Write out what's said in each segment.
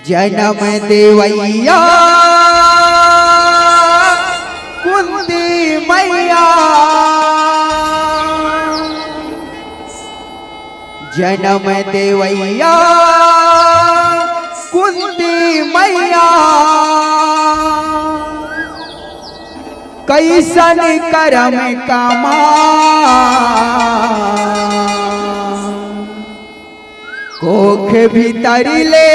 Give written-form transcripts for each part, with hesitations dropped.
जन्म देवैया कुंती मैया, जन्म देवैया कुंती मैया, कैसन करम कमा कोख भीतर ले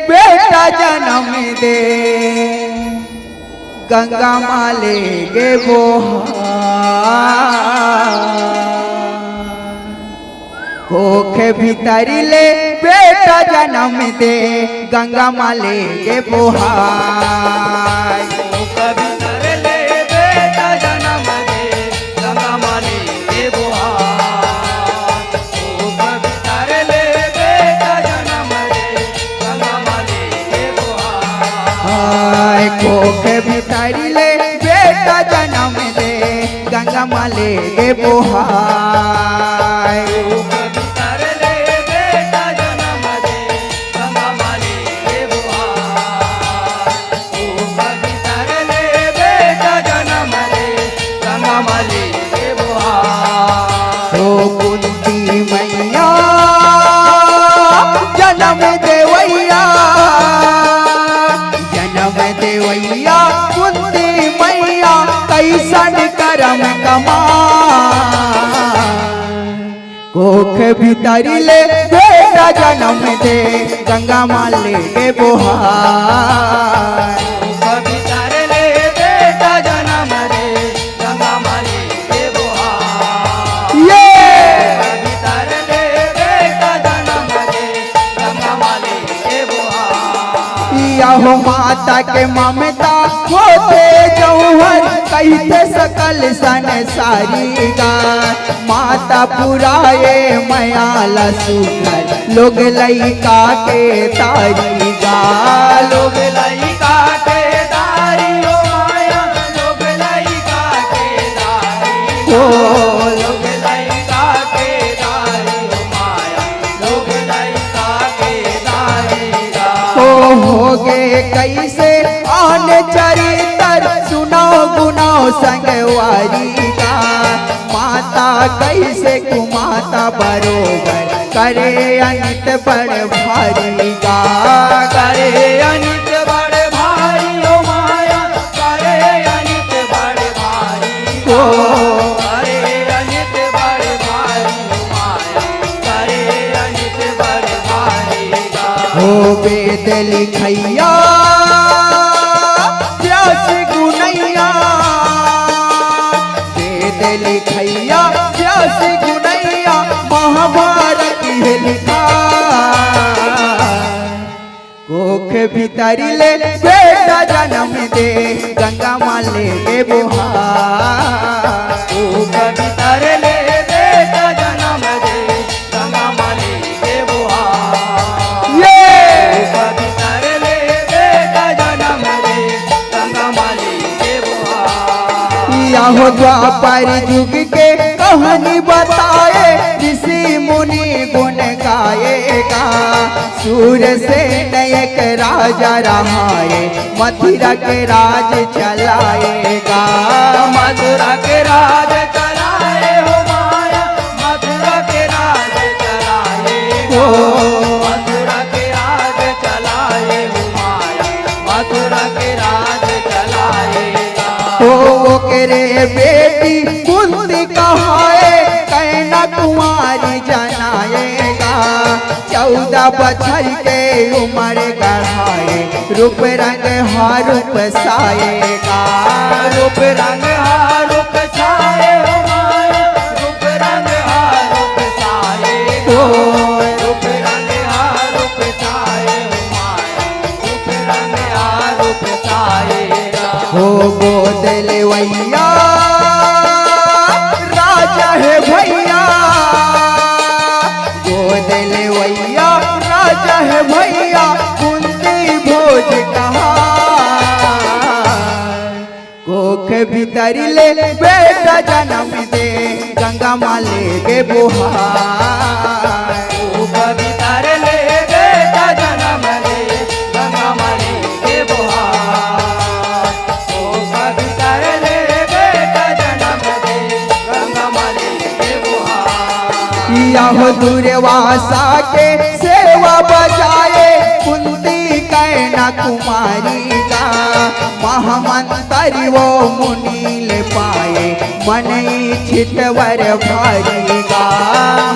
बेटा जन्म दे, गंगा माले गे कोख भीतर ले बेटा जन्म दे, गंगा माले गे बोहार। कोख भीतर ले बेटा जन्म दे, गंगा माले गे बोहार। तो कुंती मैया जन्म देवैया, जन्म देवैया कुंती मैया, कैसन करम कमा कोख भीतर ले बेटा जन्म दे, गंगा माले गे बोहार। हो माता के ममता होते जौहर, कहते सकल संसारी गा, माता पुराए मयाला सुखर, लोग लइका के तारी गा, लोग लइका के तारी हो माया, लोग लइका के तारी हो, लोग लइका के तारी हो माया, लोग लइका के तारी गा। हो गे कैसे आन चरितर, सुनाओ गुनाओ संगवारी का, माता कैसे कुमाता बरोबर, करे अनित बड़ भारी गा, करे अनित बड़ भारी हो माया, करे अनित बड़ भारी हो, करे अनित बड़ भारी हो माया, करे अनित बड़ भारी गा। हो वेद लिखैया व्यास गुनैया, वेद लिखैया व्यास गुनैया, महाभारत है लिखा कोख भीतर ले बेटा जन्म दे, गंगा माले गे बोहार। कोख भीतर ले बेटा जन्म दे, गंगा माले गे बोहार। हो द्वापर युग के कहानी बताए, ऋषि मुनि गुण गाएगा, सूर से नयक राजा रहाए, मथुरा के राज चलाएगा, मथुरा के राज चलाए हो माया, मथुरा के राज चलाए हो, मथुरा के राज चलाए हो माया, मथुरा के राज चलाएगा। हो करे बेटी कुंती कहाए, कैना कुमारी जनाएगा, 14 बछर के उम्र गढ़ाए, रूप रंग हारूप साएगा, रूप रंग हारूप साए हो माया, रूप रंग हारूप साए हो, रूप रंग हारूप साए हो माया, रूप रंग हारूप साएगा। हो गोद लेवैया राजा है भैया, गोद लेवैया राजा है भैया, कुंती भोज कहा कोख भीतर ले बेटा जन्म दे, गंगा माले गे बोहार। कोख भीतर ले बेटा जन्म दे, गंगा यह दुर्वासा के सेवा बजाए कुंती कैना कुमारी का महामंत्री वो मुनि ले पाए मन इच्छित वर भारी का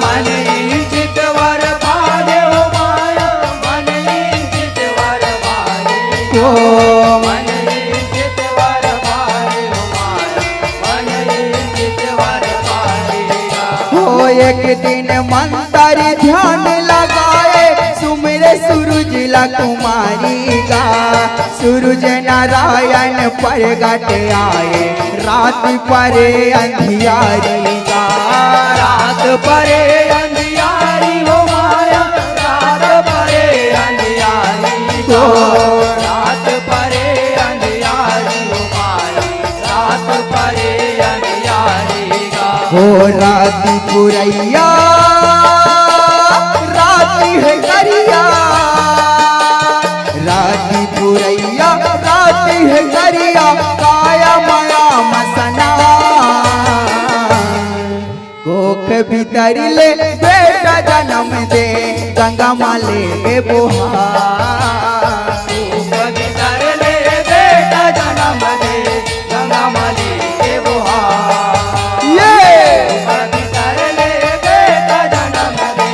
मन इच्छित वर भारे हो माया मन इच्छित वर भारे को मन इच्छित वर भारे हो माया मन इच्छित वर भारे हो एक दिन मंत्र ध्यान लगाए सुमिरे सूरज ला कुमारी गा सूरज नारायण प्रगट आए रात परे अंधियारी गा रात परे अंधियारी हो माया रात परे अंधियारी को रात परे अंधियारी हो माया रात परे अंधियारी का हो राती पुरैया राती है करिया राती पुरैया राती है करिया काया माया मसना कोख भीतर ले बेटा जन्म दे गंगा माले के बुहार कभी कर ले बेटा जन्म दे गंगा माली के बुहार ये कभी कर ले बेटा जन्म दे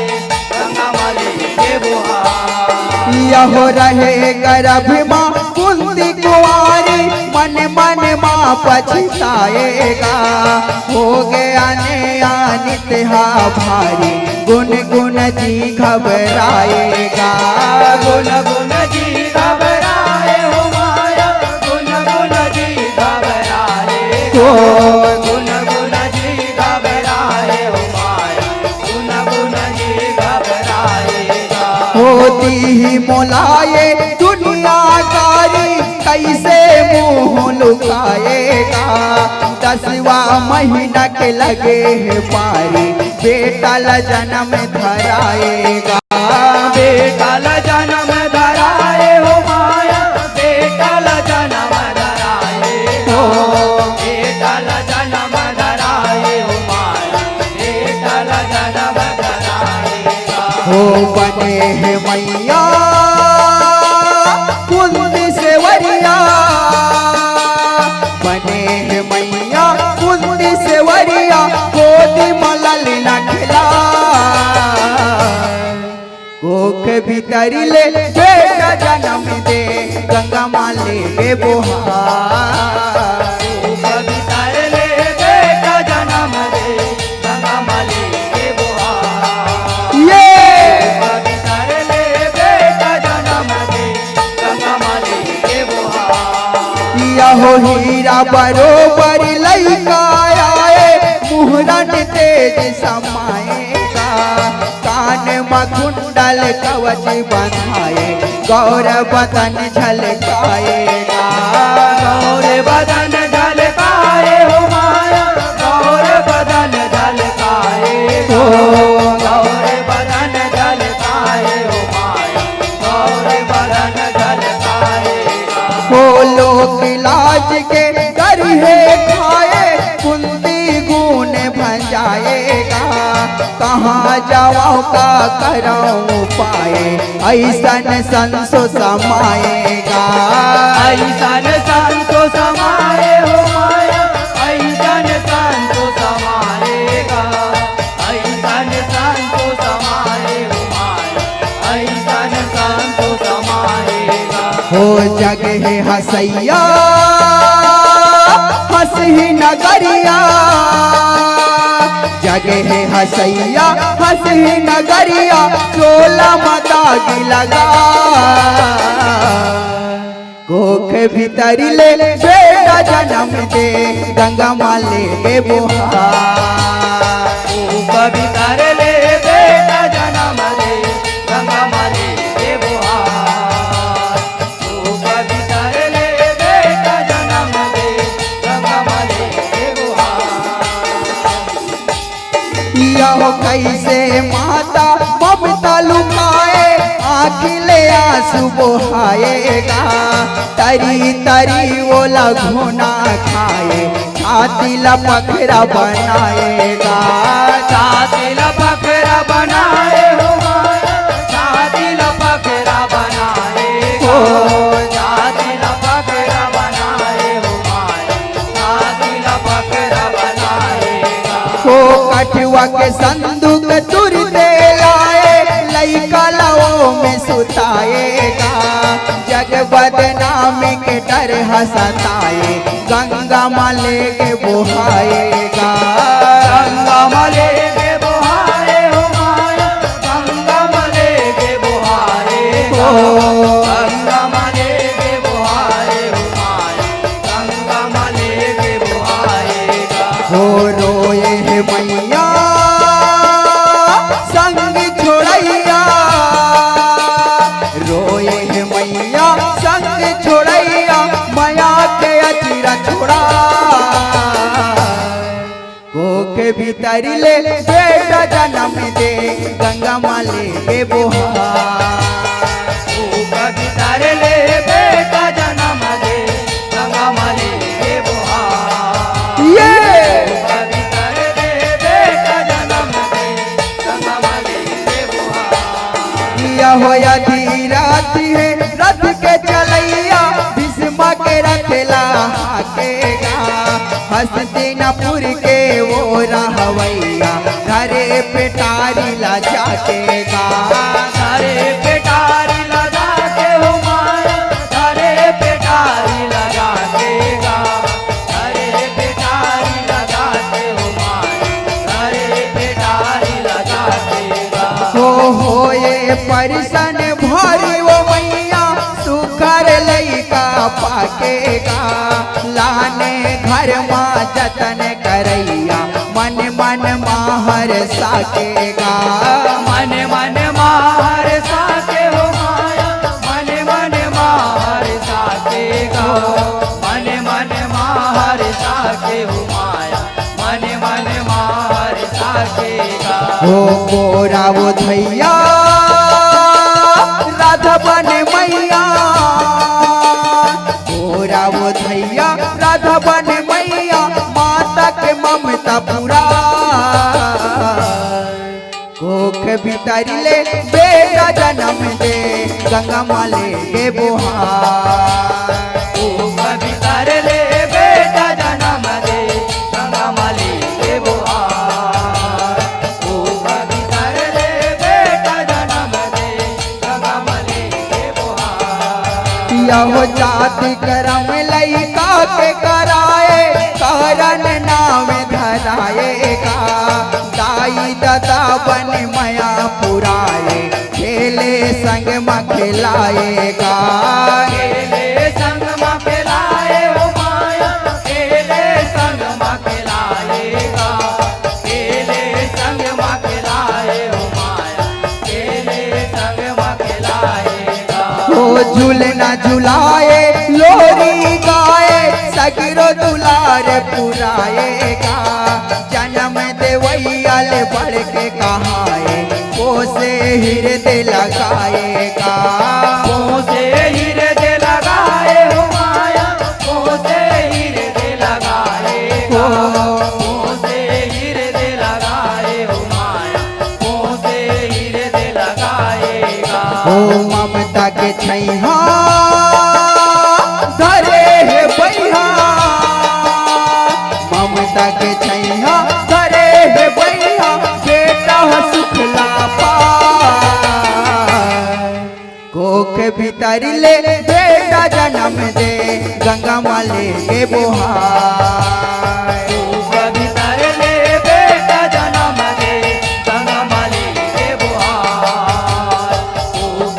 गंगा माली के बुहार यह रहे गर्भ माँ कुंती कुंवारी मन मन माँ पछताएगा हो गया नित हा भारी गुन गुन जी घबराएगा गुन गुन जी घबराए हो माया गुन गुन जी घबराए को गुन गुन जी घबराए हो माया गुन गुन जी घबराएगा होती ही मोलाए दुनियादारी कैसे मुंह लुकाएगा 10वां महीना के लगे है पारी बेटा ला जन्म धराएगा बेटा ला जन्म धराए हो माया बेटा ला जन्म धराए हो बेटा ला जन्म धराए हो माया बेटा ला जन्म धराएगा हो बने है मैया कुंती सेवरिया बने है मैया कुंती सेवरिया गोदी मलल नखला कोख भीतर ले बेटा जन्म दे गंगा माले के बुहार कभी कर ले बेटा जन्म दे गंगा माली के बुहार ये कभी कर ले बेटा जन्म दे गंगा माली के बुहार यहो हीरा बरोबर लइका आए मुहरन तेज समाएगा कान मकुंडल कवच बंधाए गौर बदन झलकाएगा गौर बदन झलकाए हो माया गौर बदन झलकाए हो गौर बदन झलकाए हो माया गौर बदन झलकाए हो लोक लाज के करहे खाए कुंती गुण भंजाएगा कहाँ जाओ का कराऊं पाए ऐसन संसो समाएगा ऐसन संतो समाए हो माया ऐसन संतो समाएगा ऐसन संतो समाए हो माया ऐसन संतो समाएगा हो जग है हसैया हंसी नगरिया जग है हसैया हंसी नगरिया चोला मदागी लगा कोख भीतर ले बेटा जन्म दे गंगा माले के बुहार कभी कर ले बेटा जन्म दे गंगा माली के बुहार कभी कर ले बेटा जन्म दे गंगा माली के बुहार यह कैसे माता ममता लुकाए आखिले आंसू बहाएगा तरी तरी वो लघुना खाए छाती लपखरा बनाएगा छाती लपखरा कठुआ के संदूक तुर दे लाए लइका लाओ में सुताएगा जग बदनामी के डर हंसताए गंगा माले के बुहाएगा गंगा माले के बुहाए हो माया गंगा माले के बुहाए गंगा माले के बुहाए हो माया गंगा माले के बुहाएगा हो रोए है मैया संग छोड़ैया रोए है मैया संग छोड़ैया माया के अचीरा छोड़ा कोखे भीतर ले बेटा जन्म दे गंगा माले के बुहार कभी तारे ले बेटा जन्म दे गंगा माले के बुहार ये कभी तारे ले बेटा जन्म दे गंगा माले के बुहार किया होया धीरात है रथ के चलैया भीष्मा के रथला हाकेगा हस्तिनापुर के वो रहवैया घरे पेटारी ला जाकेगा तारे पेटारी लगा के हो माया तारे पेटारी लगा देगा तारे पेटारी लगा के हो माया तारे पेटारी लगा देगा हो ये परिसन भारी वो मैया सुखर लइका पाकेगा लाने घर माँ जतन करैया मन मन माहर साकेगा मन मन मार साके हो माया मन मन मार साकेगा मन मन मार साके हो माया मन मन मार साकेगा हो गोरा वो धैया राधा बन मैया गोरा वो धैया राधा बन मैया माता के ममता पूरा कोख भीतर ले बेटा जन्म दे गंगा माले के बुहार कभी कर ले बेटा जन्म दे गंगा माली के बुहार कभी कर ले बेटा जन्म दे गंगा माली के बुहार यह जाति करम लइका के कराए कारण नाम धराएगा दाई दादा बन मया पुराए खेले संग में खिलाएगा खेले संग में खिलाए हो माया खेले संग में खिलाएगा खेले संग में खिलाए हो माया खेले संग में खिलाएगा वो झूलना झुलाए लोरी गाए सगरो दुलार पुराएगा जन्म देवैया ले बढ़ के कहाए पोसे हृदय लगाएगा से हृदय लगाए हो माया से हृदय लगाएगा से हृदय लगाए हो माया से हृदय लगाएगा ओ ममता के छैहा धरे है बैहा ममता के छैहा धरे है बैहा बेटा सुखला पाए कोख भीतर ले बेटा जन्म दे गंगा माले के बुहार कभी तारे ले बेटा जन्म दे गंगा माली के बुहार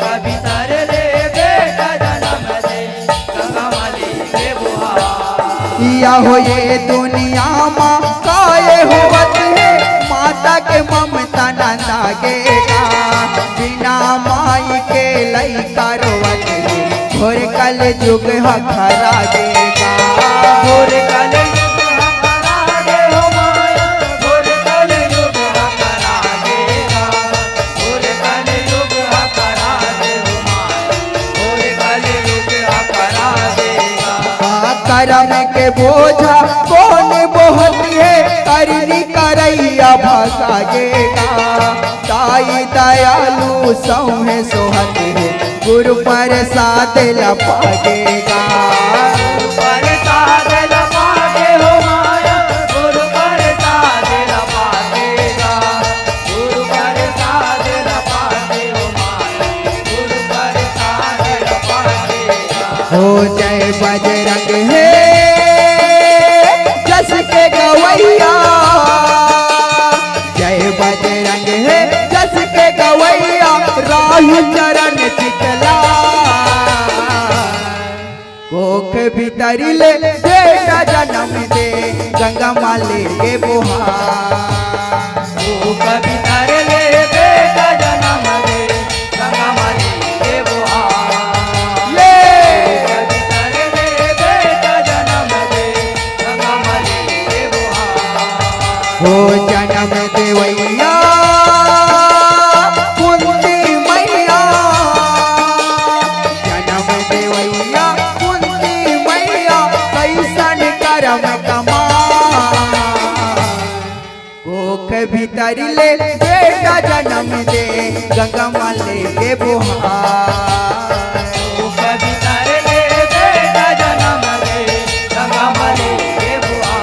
कभी तारे ले बेटा जन्म दे गंगा माली के बुहार या हो ये दुनिया माँ काये होवत है माता के ममता न लागेगा बिना माई के लइका रोवत है घोर कल युग हखरा देगा घोर कल युग हकरा दे हो माया घोर कल युग हकरा देगा घोर कल युग हकरा दे हो माया घोर कल युग हकरा देगा करम के बोझा कौन बोहती है करनी करैया भगाएगा ताई दयालु सौहे सोहत है गुरु प्रसाद लपाएगा प्रसाद लपाके हो माया गुरु प्रसाद लपाके हो जय बजरंग है जस के गवैया, जय बजरंग है जस के गवैया, राहु चरण चितला कोख भीतर ले बेटा जन्म दे, गंगा माले के बुहार कभी तर ले बेटा जन्म दे, गंगा माली के बुहार कभी तर ले बेटा जन्म दे, गंगा माली के बुहार हो जन्म देवैया कुंती मैया, जन्म देवैया कुंती मैया, कैसन करम कमा कोख भीतर ले बेटा जन्म दे, गंगा माले के बुहार कभी तर ले बेटा जन्म दे, गंगा माली के बुहार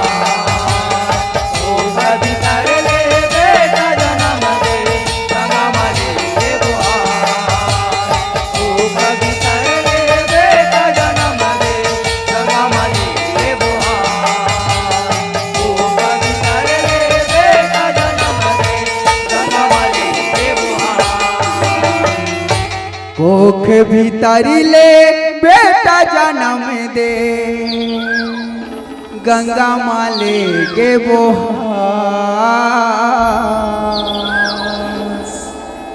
कभी तर ले बेटा जन्म दे, गंगा माली के बुहार कभी तर ले बेटा जन्म दे, गंगा माली के बुहार कभी तर ले बेटा जन्म दे, गंगा माली के बुहार कोख भीतर ले बेटा जन्म दे, गंगा माले के बुहार।